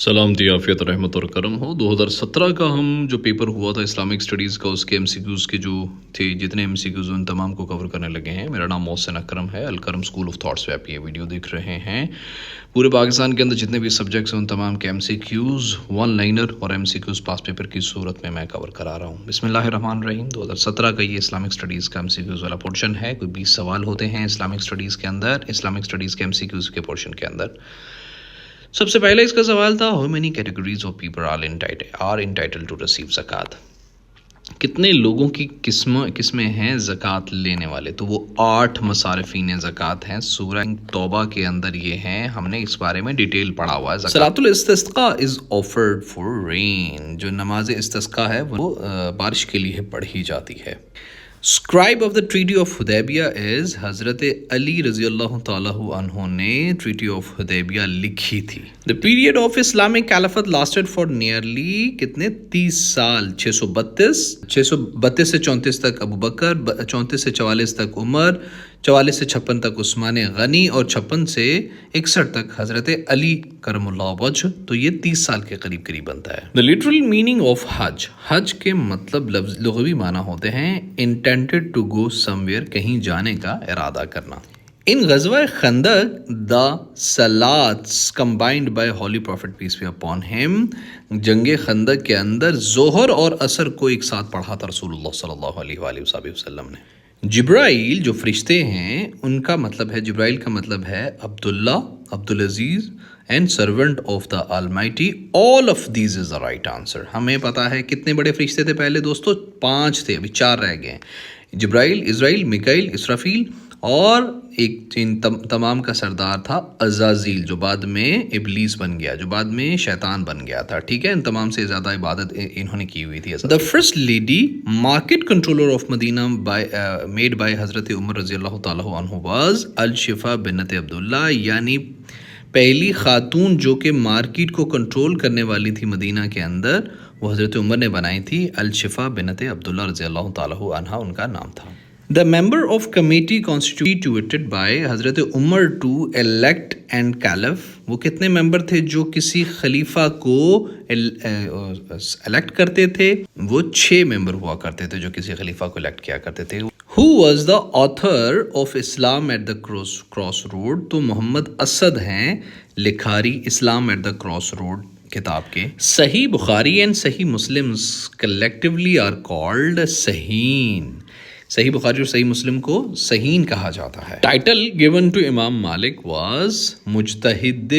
सलाम दी आफियत रहमत और करम हो। 2017 का हम जो पेपर हुआ था इस्लामिक स्टडीज़ का, उसके एमसीक्यूज़ के जो थे, जितने एमसीक्यूज़ उन तमाम को कवर करने लगे हैं। मेरा नाम मोहसिन अकरम है, अलकरम स्कूल ऑफ थॉट्स पे आप ये वीडियो देख रहे हैं। पूरे पाकिस्तान के अंदर जितने भी सब्जेक्ट्स हैं उन तमाम के एमसीक्यूज़, वन लाइनर और एमसीक्यूज़ पास पेपर की सूरत में मैं कवर करा रहा हूँ। बिस्मिल्लाहिर्रहमानिर्रहीम। 2017 का ये इस्लामिक स्टडीज़ का एमसीक्यूज़ वाला पोर्शन है। कोई 20 सवाल होते हैं इस्लामिक स्टडीज़ के अंदर, इस्लामिक स्टडीज़ के एमसीक्यूज़ के पोर्शन के अंदर। सबसे पहले इसका सवाल था, how many categories of people are entitled to receive zakat. कितने लोगों की किस्में हैं ज़कात लेने वाले? तो वो 8 मसारफीन ज़कात हैं। सूरह तौबा के अंदर ये हैं, हमने इस बारे में डिटेल पढ़ा हुआ है। सलातुल इस्तिस्का इज़ ऑफर्ड फॉर रेन। जो नमाज इस्तिस्का है वो बारिश के लिए पढ़ी जाती है। Scribe of the treaty of Hudaybiyyah is Hazrat Ali रज़ी अल्लाह ताला अन्हु ने ट्रीटी ऑफ हुदैबिया लिखी थी। The period of Islamic caliphate lasted for nearly कितने 30 साल। 632 से 34 तक अबू बकर, 34 से 44 तक उमर, 44 से 56 तक उस्मान गनी और 56 से 61 तक हज़रत अली करमुल्लाह वजह। तो ये 30 साल के करीब करीब बनता है। द लिटरल मीनिंग ऑफ हज। हज के मतलब लुग़वी माना होते हैं इंटेंडेड टू गो समवेयर, कहीं जाने का इरादा करना। In Ghazwa Khandaq the salats combined by holy prophet peace be upon him. जंगे खंदक के अंदर ज़ोहर और असर को एक साथ पढ़ा था रसूलुल्लाह सल्लल्लाहु अलैहि वसल्लम ने। जिब्राइल जो फरिश्ते हैं उनका मतलब है, जिब्राइल का मतलब है Abdullah, Abdul Aziz and servant of the almighty. All of these is the right answer. हमें पता है कितने बड़े फरिश्ते थे पहले दोस्तों, 5 थे, अभी 4 रह गए हैं। जिब्राइल, इज़राइल, मिकाइल, इसराफील और एक इन तमाम का सरदार था अज़ाज़ील, जो बाद में इब्लीस बन गया, जो बाद में शैतान बन गया था। ठीक है, इन तमाम से ज़्यादा इबादत इन्होंने की हुई थी। The first lady market controller of Medina made by Hazrat Umar रज़ी अल्लाह ताला अन्हु वाज अल-शिफा बिन्नत अब्दुल्ला। यानी पहली खातून जो कि मार्केट को कंट्रोल करने वाली थी मदीना के अंदर, वो हज़रत उमर ने बनाई थी। अल-शिफा बिन्नत अब्दुल्ला रज़ी अल्लाह ताला अन्हा उनका नाम था। The member of committee constituted by हज़रत Umar to elect and caliph। वो कितने मेंबर थे जो किसी खलीफा को एलेक्ट करते थे? वो 6 मेंबर हुआ करते थे जो किसी खलीफा को एलेक्ट किया करते थे। Who was the author of Islam at the Crossroad? तो मोहम्मद असद हैं लिखारी इस्लाम एट द क्रॉस रोड किताब के। सही बुखारी एंड सही मुस्लिम कलेक्टिवली आर कॉल्ड सहीन। सही बुखारी और सही मुस्लिम को सहीन कहा जाता है। टाइटल गिवन टू इमाम मालिक वाज मुज्तहिद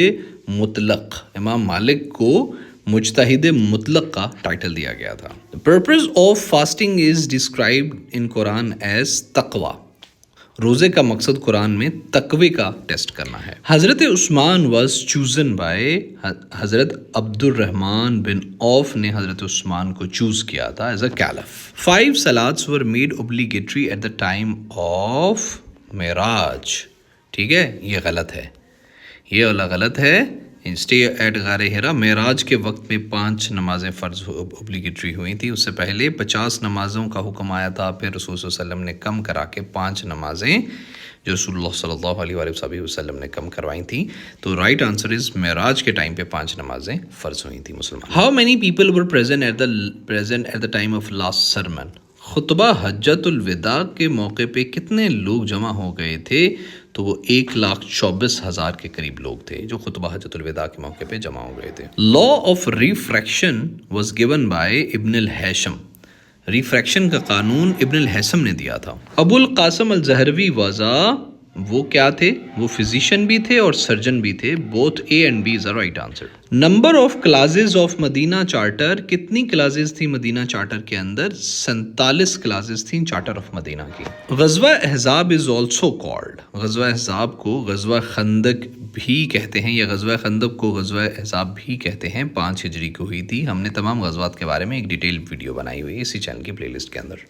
मुतलक। इमाम मालिक को मुज्तहिद मुतलक का टाइटल दिया गया था। The purpose of fasting is described in Quran as तकवा। रोज़े का मकसद कुरान में तकवे का टेस्ट करना है। Hazrat Usman was chosen by Hazrat Abdurrahman bin Auf ने हज़रत उस्मान को चूज़ किया था as a caliph. 5 salats were made obligatory at the time of Meraj. ठीक है, ये गलत है, ये वाला गलत है। स्टे एट गारे हिरा, मेराज के वक्त में 5 नमाज़ें फ़र्ज़ ओब्लिगेटरी हुई थी। उससे पहले 50 नमाज़ों का हुक्म आया था, फिर रसूल सल्लल्लाहु अलैहि वसल्लम ने कम करा के 5 नमाज़ें जो रसूलुल्लाह सल्लल्लाहु अलैहि वसल्लम ने कम करवाई थी। तो राइट आंसर इज़ मेराज के टाइम पे 5 नमाज़ें फ़र्ज़ हुई थी मुसलमान। How many people were present at the time of last sermon. खुतबा हज्जतुल विदा के मौके पे कितने लोग जमा हो गए थे? तो वो 1,24,000 के करीब लोग थे जो खुतबा हज्जतुल विदा के मौके पे जमा हो गए थे। Law of refraction was given by Ibn al Haytham. Refraction का कानून इब्न अल हैशम ने दिया था। अबुल कासिम अल ज़हरवी वाजा, वो क्या थे? वो फिजिशियन भी थे और सर्जन भी थे। Both A and B is the right answer. Number of classes of Medina charter. कितनी क्लासेस थी मदीना चार्टर के अंदर? 47 क्लासेस थी चार्टर ऑफ मदीना की। ग़ज़वा अहज़ाब इज़ ऑल्सो कॉल्ड। ग़ज़वा अहज़ाब को ग़ज़वा खंदक भी कहते हैं, या ग़ज़वा खंदक को ग़ज़वा अहज़ाब भी कहते हैं। 5 हिजरी को हुई थी। हमने तमाम ग़ज़वात के बारे में एक डिटेल वीडियो बनाई हुई है इसी चैनल की प्लेलिस्ट के अंदर।